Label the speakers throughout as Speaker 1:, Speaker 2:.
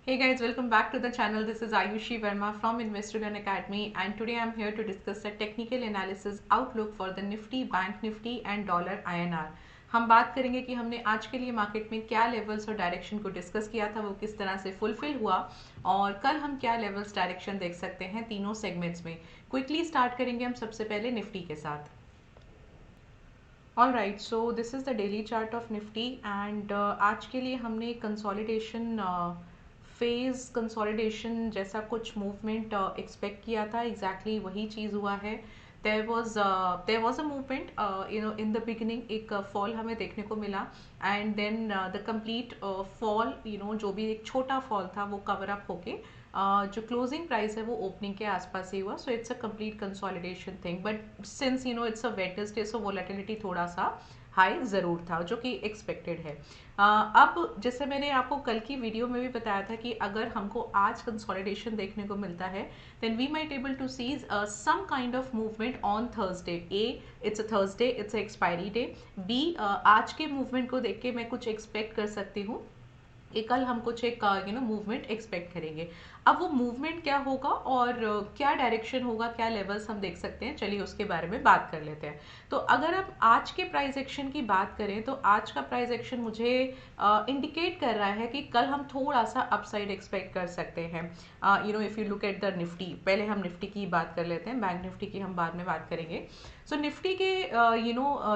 Speaker 1: Hey guys, welcome back to the channel. This is Ayushi Verma from Investor Academy, and today I'm here to discuss the technical analysis outlook for the Nifty, Bank Nifty and Dollar INR. हम बात करेंगे कि हमने आज के लिए market में क्या लेवल्स और डायरेक्शन को डिस्कस किया था, वो किस तरह से फुलफिल हुआ और कल हम क्या लेवल्स डायरेक्शन देख सकते हैं तीनों सेगमेंट्स में. क्विकली स्टार्ट करेंगे हम सबसे पहले निफ्टी के साथ. All right, so this is the daily chart of Nifty and आज के लिए हमने कंसोलिडेशन फेज कंसोलिडेशन जैसा कुछ मूवमेंट एक्सपेक्ट किया था. एग्जैक्टली वही चीज़ हुआ है. There was a movement in the beginning. एक फॉल हमें देखने को मिला and then the complete fall, जो भी एक छोटा फॉल था वो कवर अप होके जो क्लोजिंग प्राइस है वो ओपनिंग के आसपास ही हुआ. So it's a complete consolidation thing, but since it's a Wednesday, so volatility थोड़ा सा हाई ज़रूर था जो कि एक्सपेक्टेड है. अब जैसे मैंने आपको कल की वीडियो में भी बताया था कि अगर हमको आज कंसोलिडेशन देखने को मिलता है then we might able to see some kind of movement on Thursday. It's a Thursday, it's a expiry day. बी, आज के मूवमेंट को देख के मैं कुछ एक्सपेक्ट कर सकती हूँ कि कल हम कुछ एक मूवमेंट एक्सपेक्ट करेंगे. अब वो मूवमेंट क्या होगा और क्या डायरेक्शन होगा, क्या लेवल्स हम देख सकते हैं, चलिए उसके बारे में बात कर लेते हैं. तो अगर हम आज के प्राइस एक्शन की बात करें तो आज का प्राइस एक्शन मुझे इंडिकेट कर रहा है कि कल हम थोड़ा सा अपसाइड एक्सपेक्ट कर सकते हैं. If you look at the Nifty, पहले हम निफ्टी की बात कर लेते हैं, बैंक निफ्टी की हम बाद में बात करेंगे. सो निफ्टी के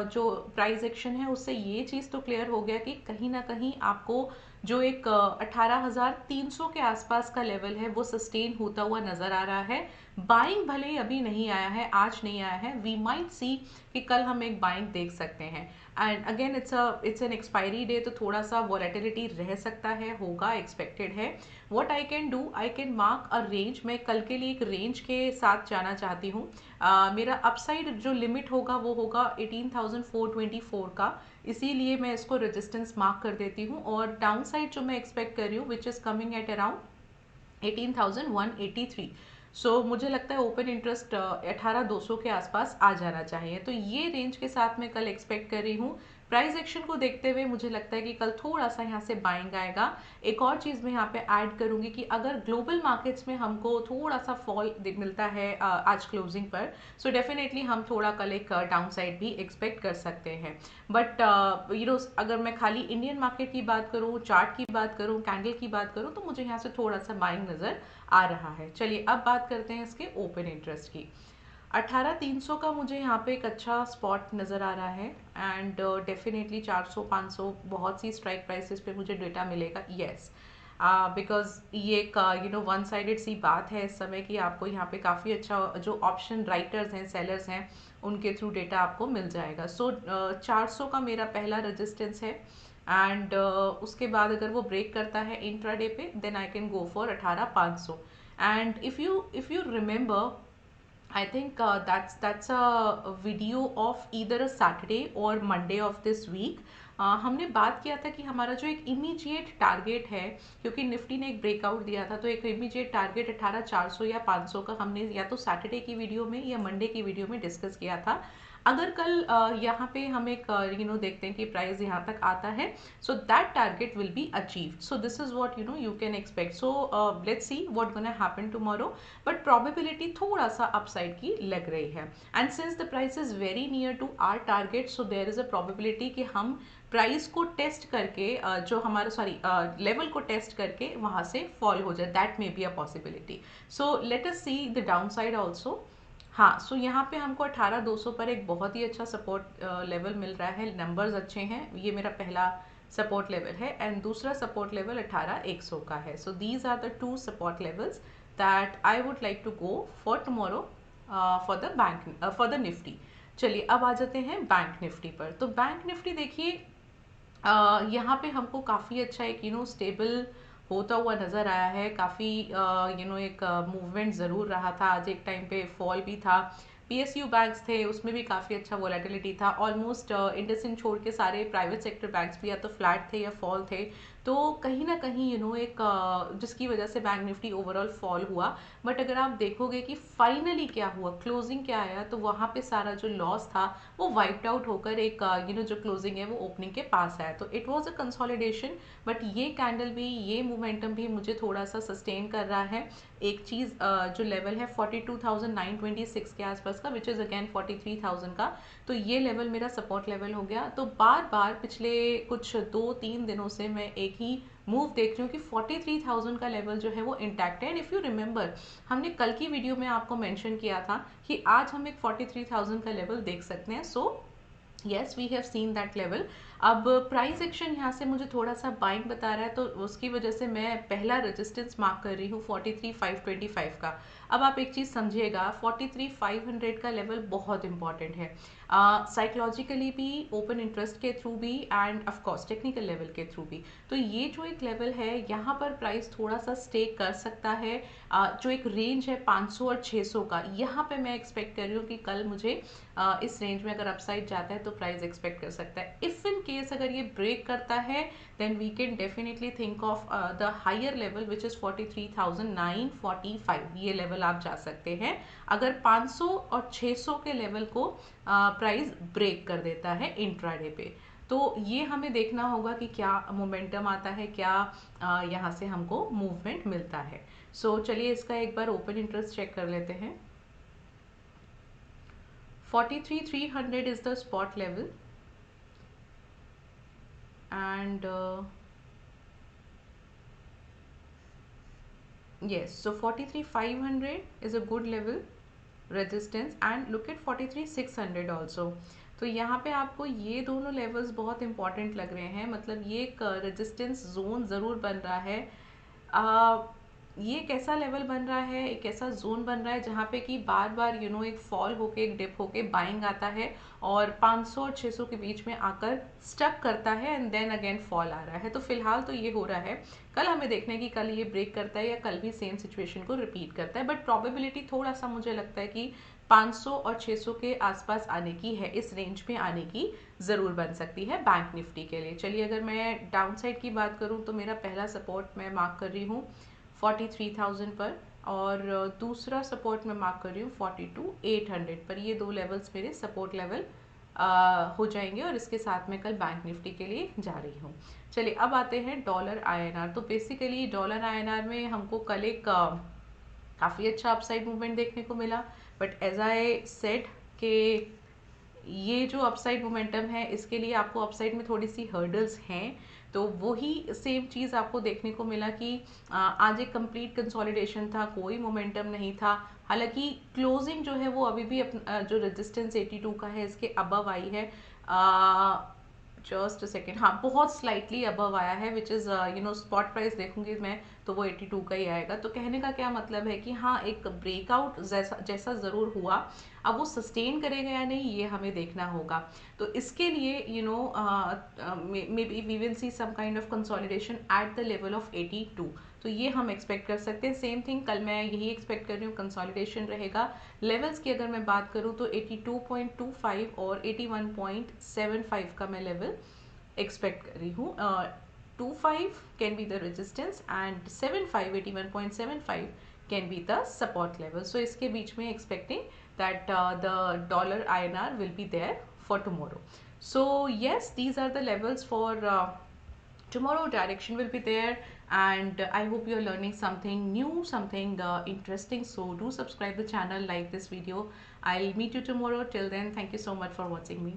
Speaker 1: जो प्राइस एक्शन है उससे ये चीज़ तो क्लियर हो गया कि कहीं ना कहीं आपको जो एक 18,300 के आसपास का लेवल है वो सस्टेन होता हुआ नजर आ रहा है. बाइंग भले ही अभी नहीं आया है, आज नहीं आया है. वी माइट सी कि कल हम एक बाइंग देख सकते हैं. And again it's an expiry day, तो थोड़ा सा वॉलेटिलिटी रह सकता है, होगा, एक्सपेक्टेड है. What I can do, I can mark a range. मैं कल के लिए एक रेंज के साथ जाना चाहती हूँ. मेरा अपसाइड जो लिमिट होगा वो होगा 18,424 का, इसीलिए मैं इसको रेजिस्टेंस मार्क कर देती हूँ. और डाउन साइड जो मैं एक्सपेक्ट कर रही हूँ which is coming at around 18,183. सो मुझे लगता है ओपन इंटरेस्ट 18,200 के आसपास आ जाना चाहिए. तो ये रेंज के साथ मैं कल एक्सपेक्ट कर रही हूँ. प्राइस एक्शन को देखते हुए मुझे लगता है कि कल थोड़ा सा यहाँ से बाइंग आएगा. एक और चीज़ मैं यहाँ पे ऐड करूँगी कि अगर ग्लोबल मार्केट्स में हमको थोड़ा सा फॉल मिलता है आज क्लोजिंग पर, सो डेफिनेटली हम थोड़ा कल एक डाउन साइड भी एक्सपेक्ट कर सकते हैं. बट अगर मैं खाली इंडियन मार्केट की बात करूँ, चार्ट की बात करूँ, कैंडल की बात करूँ, तो मुझे यहाँ से थोड़ा सा बाइंग नज़र आ रहा है. चलिए अब बात करते हैं इसके ओपन इंटरेस्ट की. 18,300 का मुझे यहाँ पे एक अच्छा स्पॉट नज़र आ रहा है एंड डेफिनेटली 400 500 बहुत सी स्ट्राइक प्राइसेस पे मुझे डेटा मिलेगा. येस, बिकॉज ये एक वन साइडेड सी बात है इस समय कि आपको यहाँ पे काफ़ी अच्छा जो ऑप्शन राइटर्स हैं, सेलर्स हैं, उनके थ्रू डेटा आपको मिल जाएगा. सो 400 का मेरा पहला रेजिस्टेंस है एंड उसके बाद अगर वो ब्रेक करता है इंट्राडे पे then I can go for 18,500. And if you remember, I think that's a video of either a Saturday or Monday of this week. हमने बात किया था कि हमारा जो एक इमीडिएट टारगेट है, क्योंकि निफ्टी ने एक ब्रेकआउट दिया था, तो एक इमीडिएट टारगेट 18,400 या 500 का हमने या तो सैटरडे की वीडियो में या मंडे की वीडियो में डिस्कस किया था. अगर कल यहाँ पे हम एक देखते हैं कि प्राइस यहाँ तक आता है, so that target will be achieved. So this is what you can expect. So let's see what gonna happen tomorrow. But probability थोड़ा सा अपसाइड की लग रही है. And since the price is very near to our target, so there is a probability कि हम price को test करके जो हमारा लेवल को टेस्ट करके वहां से फॉल हो जाए. That may be a possibility. So let us see the down side also. हाँ, सो यहाँ पे हमको 18,200 पर एक बहुत ही अच्छा सपोर्ट लेवल मिल रहा है. नंबर्स अच्छे हैं. ये मेरा पहला सपोर्ट लेवल है एंड दूसरा सपोर्ट लेवल 18,100 का है. So these are the two support levels that I would like to go for tomorrow for the bank for the Nifty. चलिए अब आ जाते हैं बैंक निफ्टी पर. तो बैंक निफ्टी देखिए, यहाँ पे हमको काफ़ी अच्छा एक स्टेबल होता हुआ नज़र आया है. काफ़ी एक मूवमेंट ज़रूर रहा था. आज एक टाइम पे फॉल भी था. पीएसयू बैंक्स थे, उसमें भी काफ़ी अच्छा वोलेटिलिटी था. ऑलमोस्ट इंडसइंड छोड़ के सारे प्राइवेट सेक्टर बैंक्स भी या तो फ्लैट थे या फॉल थे. तो कहीं ना कहीं एक जिसकी वजह से बैंक निफ्टी ओवरऑल फॉल हुआ। बट अगर आप देखोगे कि फाइनली क्या हुआ, क्लोजिंग क्या आया, तो वहाँ पे सारा जो लॉस था वो वाइप्ड आउट होकर एक जो क्लोजिंग है वो ओपनिंग के पास आया। तो it was a consolidation, but ये कैंडल भी, ये मोमेंटम भी मुझे थोड़ा सा सस्टेन कर रहा है। एक चीज़ जो लेवल है 42,926 के आसपास का, विच इज़ अगेन 43,000 का, तो ये लेवल मेरा सपोर्ट लेवल हो गया। तो बार बार पिछले कुछ 2-3 दिनों से मैं एक ही मूव देख रही हूँ कि 43,000 का लेवल जो है वो इंटैक्ट है। एंड इफ़ यू रिमेंबर, हमने कल की वीडियो में आपको मेंशन किया था कि आज हम एक 43,000 का लेवल देख सकते हैं। So yes, we have seen that level. अब प्राइस एक्शन यहाँ से मुझे थोड़ा सा बाइंग बता रहा है, तो उसकी वजह से मैं पहला रेजिस्टेंस मार्क कर रही हूँ 43,525 का। अब आप एक चीज़ समझिएगा, 43,500 का लेवल बहुत इंपॉर्टेंट है, साइकोलॉजिकली भी, ओपन इंटरेस्ट के थ्रू भी, end of course technical level के थ्रू भी। तो ये जो एक लेवल है, यहाँ पर प्राइस थोड़ा सा स्टे कर सकता है। जो एक रेंज है 500 और 600 का, यहाँ पे मैं एक्सपेक्ट कर रही हूँ कि कल मुझे इस रेंज में अगर अपसाइड जाता है तो प्राइस एक्सपेक्ट कर सकता है। इफ इन केस अगर ये ब्रेक करता है, then we can definitely think of the higher level which is 43,945। ये लेवल आप जा सकते हैं अगर 500 और 600 के लेवल को प्राइस ब्रेक कर देता है इंट्राडे पे। तो ये हमें देखना होगा कि क्या मोमेंटम आता है, क्या यहाँ से हमको मूवमेंट मिलता है। सो चलिए इसका एक बार ओपन इंटरेस्ट चेक कर लेते हैं। 43,300 is the spot level, and yes, so 43,500 is a good level resistance, and look at 43,600 also. तो यहाँ पे आपको ये दोनों लेवल्स बहुत इंपॉर्टेंट लग रहे हैं, मतलब ये एक रेजिस्टेंस जोन ज़रूर बन रहा है। ये कैसा लेवल बन रहा है, एक ऐसा जोन बन रहा है जहाँ पे कि बार बार एक फॉल होके, एक डिप होके बाइंग आता है और 500 और 600 के बीच में आकर स्टक करता है, एंड देन अगेन फॉल आ रहा है। तो फिलहाल तो ये हो रहा है, कल हमें देखना है कि कल ये ब्रेक करता है या कल भी सेम सिचुएशन को रिपीट करता है। बट प्रोबेबिलिटी थोड़ा सा मुझे लगता है कि 500 और 600 के आसपास आने की है, इस रेंज में आने की ज़रूर बन सकती है बैंक निफ्टी के लिए। चलिए अगर मैं डाउन साइड की बात करूँ तो मेरा पहला सपोर्ट मैं मार्क कर रही हूँ 43,000 पर, और दूसरा सपोर्ट मैं मार्क कर रही हूँ 42,800 पर। ये दो लेवल्स मेरे सपोर्ट लेवल हो जाएंगे, और इसके साथ में कल बैंक निफ्टी के लिए जा रही हूँ। चलिए अब आते हैं डॉलर आईएनआर। तो बेसिकली डॉलर आईएनआर में हमको कल एक काफ़ी अच्छा अपसाइड मूवमेंट देखने को मिला, बट एज आई सेड कि ये जो अपसाइड मोमेंटम है, इसके लिए आपको अपसाइड में थोड़ी सी हर्डल्स हैं। तो वही सेम चीज़ आपको देखने को मिला कि आज एक कंप्लीट कंसोलिडेशन था, कोई मोमेंटम नहीं था। हालांकि क्लोजिंग जो है वो अभी भी जो रेजिस्टेंस 82 का है इसके अबव आई है, जस्ट सेकेंड, हाँ बहुत स्लाइटली अबव आया है, विच इज़ स्पॉट प्राइस देखूंगी मैं तो वो 82 का ही आएगा। तो कहने का क्या मतलब है कि हाँ एक ब्रेकआउट जैसा ज़रूर हुआ, अब वो सस्टेन करेगा या नहीं ये हमें देखना होगा। तो इसके लिए maybe we will see some kind of consolidation at the level of 82। तो ये हम एक्सपेक्ट कर सकते हैं। सेम थिंग कल मैं यही एक्सपेक्ट कर रही हूँ, कंसोलिडेशन रहेगा। लेवल्स की अगर मैं बात करूँ तो 82.25 और 81.75 का मैं लेवल एक्सपेक्ट कर रही हूँ। 25 can be the resistance and 75, 81.75 can be the support level. So इसके बीच में expecting that the dollar INR will be there for tomorrow. So yes, these are the levels for tomorrow. Direction will be there, and I hope you are learning something new, something interesting. So do subscribe the channel, like this video. I'll meet you tomorrow. Till then, thank you so much for watching me.